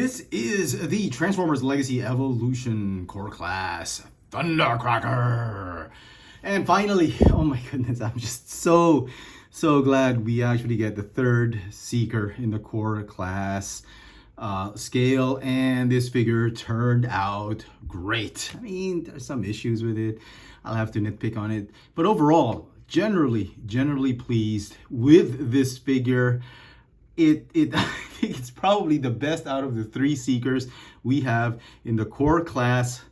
This is the Transformers Legacy Evolution Core Class Thundercracker. And finally, oh my goodness, I'm just so glad we actually get the third Seeker in the Core Class scale, and this figure turned out great. I mean, there's some issues with it. I'll have to nitpick on it. But overall, generally pleased with this figure. I think it's probably the best out of the three Seekers we have in the Core Class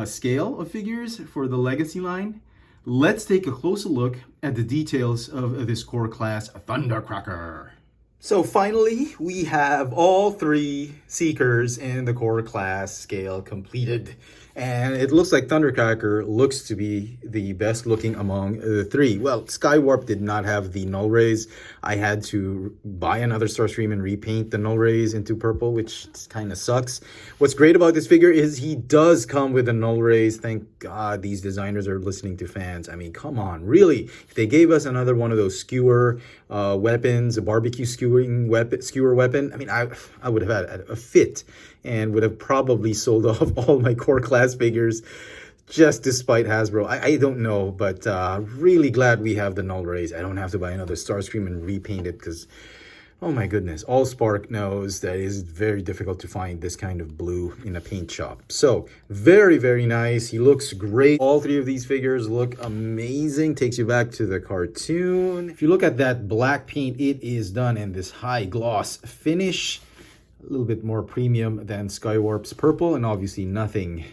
scale of figures for the Legacy line. Let's take a closer look at the details of this Core Class Thundercracker. So finally, we have all three Seekers in the Core Class scale completed. And it looks like Thundercracker looks to be the best looking among the three. Well, Skywarp did not have the null rays. I had to buy another Starscream and repaint the null rays into purple, which kind of sucks. What's great about this figure is he does come with the null rays. Thank God these designers are listening to fans. I mean, come on, really? If they gave us another one of those skewer weapons, a barbecue skewer weapon, I mean, I would have had a fit and would have probably sold off all my Core Class figures just despite Hasbro. I don't know, but really glad we have the null rays. I don't have to buy another Starscream and repaint it because, oh my goodness, AllSpark knows that it is very difficult to find this kind of blue in a paint shop. So very nice. He looks great. All three of these figures look amazing. Takes you back to the cartoon. If you look at that black paint, it is done in this high gloss finish. A little bit more premium than Skywarp's purple, and obviously nothing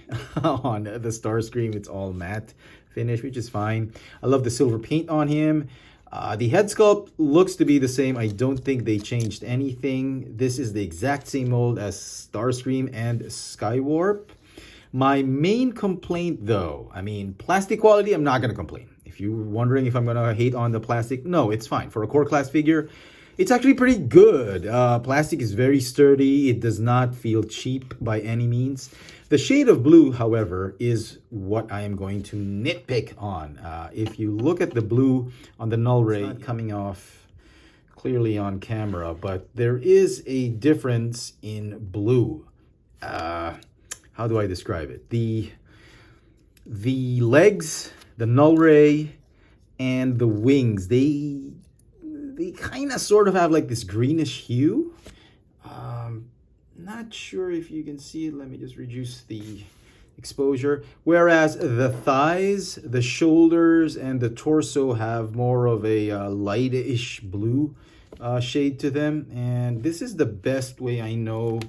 on the Starscream. It's all matte finish, which is fine. I love the silver paint on him. The head sculpt looks to be the same. I don't think they changed anything. This is the exact same mold as Starscream and Skywarp. My main complaint though, I mean, plastic quality, I'm not going to complain. If you're wondering if I'm going to hate on the plastic, no, it's fine. For a Core Class figure, it's actually pretty good. Plastic is very sturdy. It does not feel cheap by any means. The shade of blue, however, is what I am going to nitpick on. If you look at the blue on the null ray, it's not coming off clearly on camera, but there is a difference in blue. How do I describe it? The legs, the null ray, and the wings, they kind of sort of have like this greenish hue. Not sure if you can see it. Let me just reduce the exposure. Whereas the thighs, the shoulders, and the torso have more of a lightish blue shade to them. And this is the best way I know.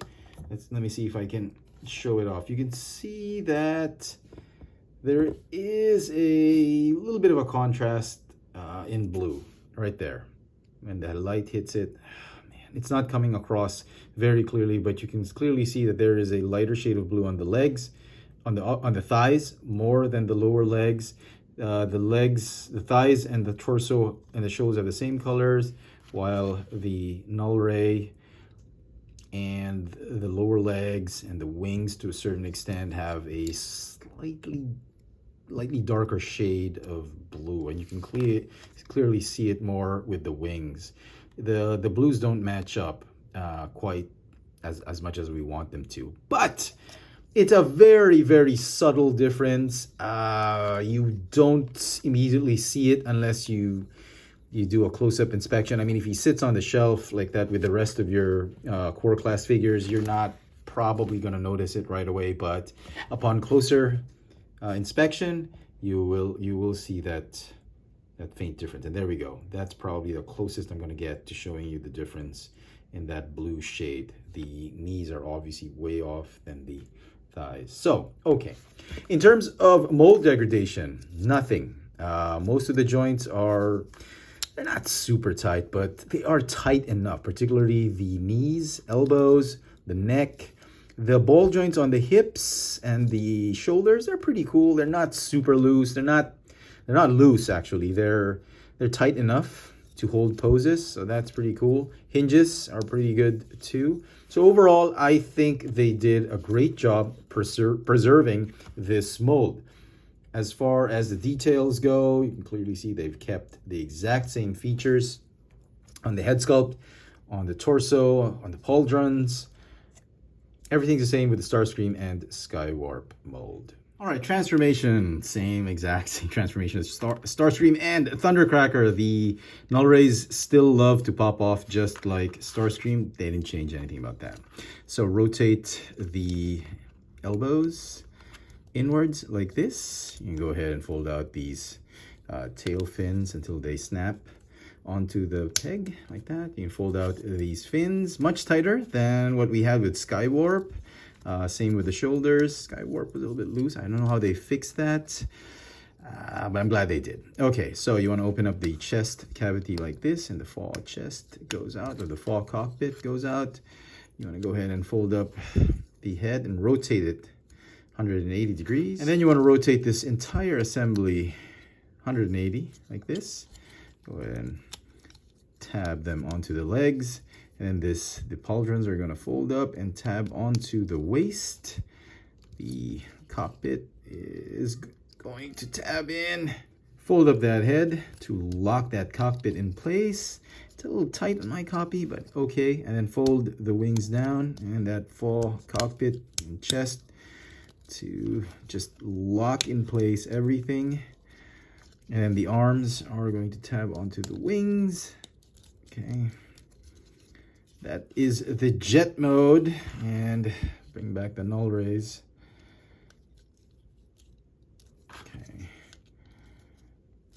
Let me see if I can show it off. You can see that there is a little bit of a contrast in blue right there. When the light hits it, man, it's not coming across very clearly, but you can clearly see that there is a lighter shade of blue on the legs, on the thighs, more than the lower legs. The thighs and the torso and the shoulders have the same colors, while the null ray and the lower legs and the wings, to a certain extent, have a slightly darker shade of blue, and you can clearly see it more with the wings. The blues don't match up quite as much as we want them to, but it's a very subtle difference. You don't immediately see it unless you do a close-up inspection. I mean, if he sits on the shelf like that with the rest of your Core Class figures, you're not probably going to notice it right away, but upon closer inspection, you will see that faint difference. And there we go. That's probably the closest I'm going to get to showing you the difference in that blue shade. The knees are obviously way off than the thighs. So, okay. In terms of mold degradation, nothing. Most of the joints they're not super tight, but they are tight enough, particularly the knees, elbows, the neck. The ball joints on the hips and the shoulders are pretty cool. They're not super loose. They're not loose, actually. They're tight enough to hold poses, so that's pretty cool. Hinges are pretty good too. So overall, I think they did a great job preserving this mold. As far as the details go, you can clearly see they've kept the exact same features on the head sculpt, on the torso, on the pauldrons, Everything's the same with the Starscream and Skywarp mold. All right, transformation, same transformation as Starscream and Thundercracker. The null rays still love to pop off just like Starscream. They didn't change anything about that. So rotate the elbows inwards like this. You can go ahead and fold out these tail fins until they snap onto the peg like that. You can fold out these fins much tighter than what we had with Skywarp. Same with the shoulders. Skywarp was a little bit loose. I don't know how they fixed that, but I'm glad they did. Okay, so you want to open up the chest cavity like this, and the fore chest goes out, or the fore cockpit goes out. You want to go ahead and fold up the head and rotate it 180 degrees. And then you want to rotate this entire assembly 180 like this. Go ahead and tab them onto the legs. And then the pauldrons are going to fold up and tab onto the waist. The cockpit is going to tab in. Fold up that head to lock that cockpit in place. It's a little tight on my copy, but okay. And then fold the wings down and that fore cockpit and chest to just lock in place everything. And then the arms are going to tab onto the wings. Okay. That is the jet mode, and bring back the null rays. Okay.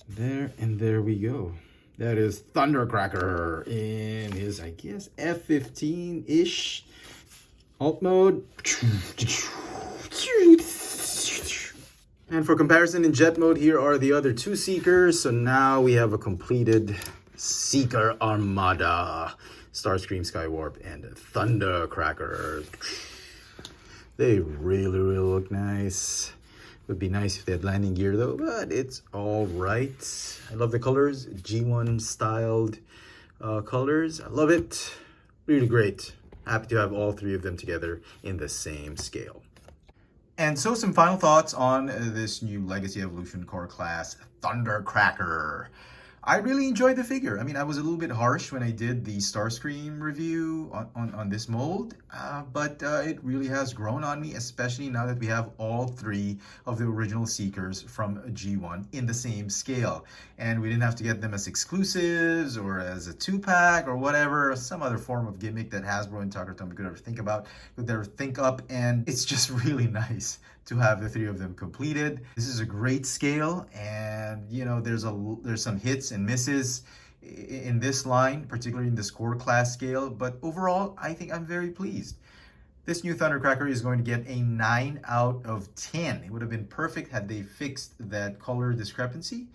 There, and there we go. That is Thundercracker in his, I guess, F-15-ish alt mode. And for comparison, in jet mode, here are the other two Seekers. So now we have a completed Seeker Armada. Starscream, Skywarp, and Thundercracker. They really, really look nice. Would be nice if they had landing gear though, but it's all right. I love the colors, G1 styled colors. I love it. Really great. Happy to have all three of them together in the same scale. And so some final thoughts on this new Legacy Evolution Core Class Thundercracker. I really enjoyed the figure. I mean, I was a little bit harsh when I did the Starscream review on this mold, but it really has grown on me, especially now that we have all three of the original Seekers from G1 in the same scale. And we didn't have to get them as exclusives or as a 2-pack or whatever, some other form of gimmick that Hasbro and Thundercracker could ever think up. And it's just really nice to have the three of them completed. This is a great scale, and you know, there's some hits and misses in this line, particularly in this core class scale, but overall I think I'm very pleased. This new Thundercracker is going to get a 9 out of 10. It would have been perfect had they fixed that color discrepancy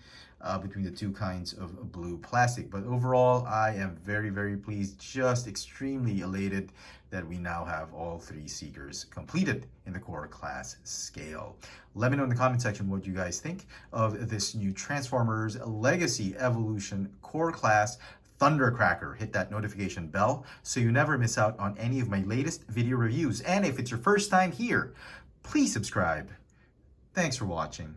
between the two kinds of blue plastic. But overall, I am very, very pleased, just extremely elated that we now have all three Seekers completed in the core class scale. Let me know in the comment section what you guys think of this new Transformers Legacy Evolution Core Class Thundercracker. Hit that notification bell so you never miss out on any of my latest video reviews. And if it's your first time here, please subscribe. Thanks for watching.